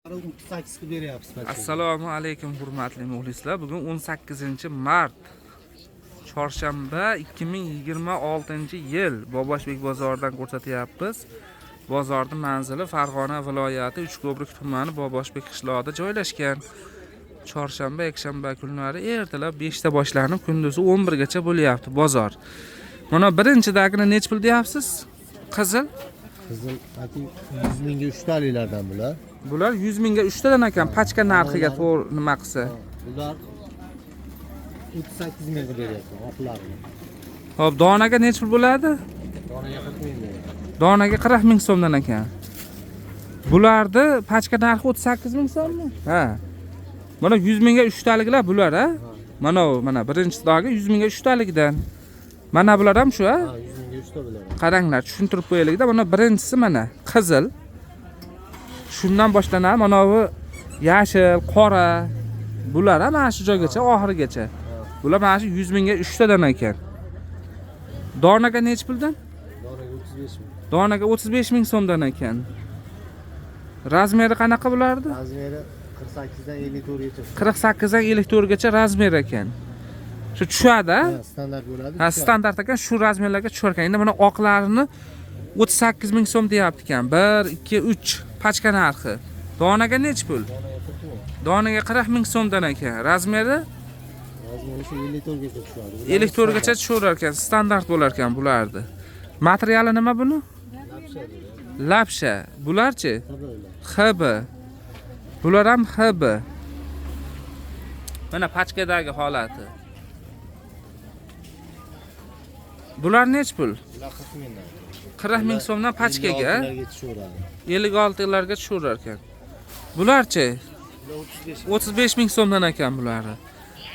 38 beryapsiz. Assalomu alaykum hurmatli muxlislar. Bugun 18-mart chorshanba 2026-yil Boboshbek bozoridan ko'rsatyapmiz. Bozorning manzili Farg'ona viloyati Uchko'prik tumani Boboshbek qishlog'ida joylashgan. Chorshanba, yakshanba kunlari ertalab 5 ta boshlanib, kunduzi 11 gacha bo'lyapti bozor. Mana birinchidagini nech pul deyapsiz? Qizil 100 mingga 3 talilardan bular. Bular 100 mingga 3 tadan ekan, pachka narxiga to'g'ri nima qilsa. Bular 38 mingga beryapti, oqlarini. Xo'p, donaga nech pul bo'ladi? Donaga 40 ming beradi. Donaga 40 ming so'mdan ekan. Bularni pachka narxi 38 ming so'mmi? Ha. Mana 100 mingga 3 taliklar bular, ha? Mana birinchi doga 100 mingga 3 talikdan. Mana bular ham shu, ha? Ha, 100 mingga 3 ta bular. Qaranglar, tushuntirib qo'yaylik-da. Mana birinchisi mana qizil. Shundan boshlanadi. Mana bu yashil, qora. Bular ham mana shu joygacha, oxirigacha. Bular mana shu 100 mingga 3 tadan ekan. Donaga nech puldan? Donaga 35 ming. Donaga 35 ming so'mdan ekan. Razmeri qanaqa bulardi? Razmeri 48 dan 54 gacha. 48 dan 54 gacha razmer ekan. Shu tushadi, ha? Standart bo'ladi. Ha, standart ekan, shu razmerlarga tushar ekan. Endi mana oqlarini 38 ming so'm deyapti ekan. 1, 2, 3 pachka narxi. Donaga nech pul? Donaga 40 ming. Donaga 40 ming so'mdan ekan. Razmeri Razmeri shu 54 gacha tushadi. 54 gacha tusharar ekan, standart bo'lar ekan bularni. Materiali nima buni? Lapsha. Bularchi? HB. Bular ham HB. Mana pachkadagi holati. Bular nech pul? Bular 40 mingdan. 40 ming so'mdan pachkaga, 56 larga tusharar ekan. Bularchi? Bular 35 ming so'mdan ekan bularni.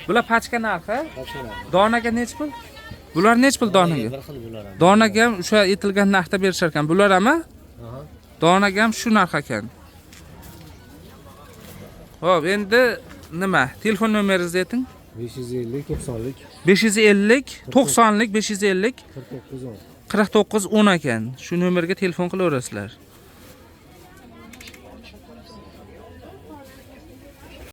Bular pachka narxi? Donaga nech pul? Bular nech pul donaga? Bir xil bular ham. Donaga ham o'sha etilgan narxda berishar ekan. Bular ham Aha. donaga ham shu narx ekan. Xo'p, endi nima? Telefon nomeringizni ayting. 550 90lik 550 90lik 550 49 10. 49 10 ekan. Shu nomerga telefon qilaverasizlar.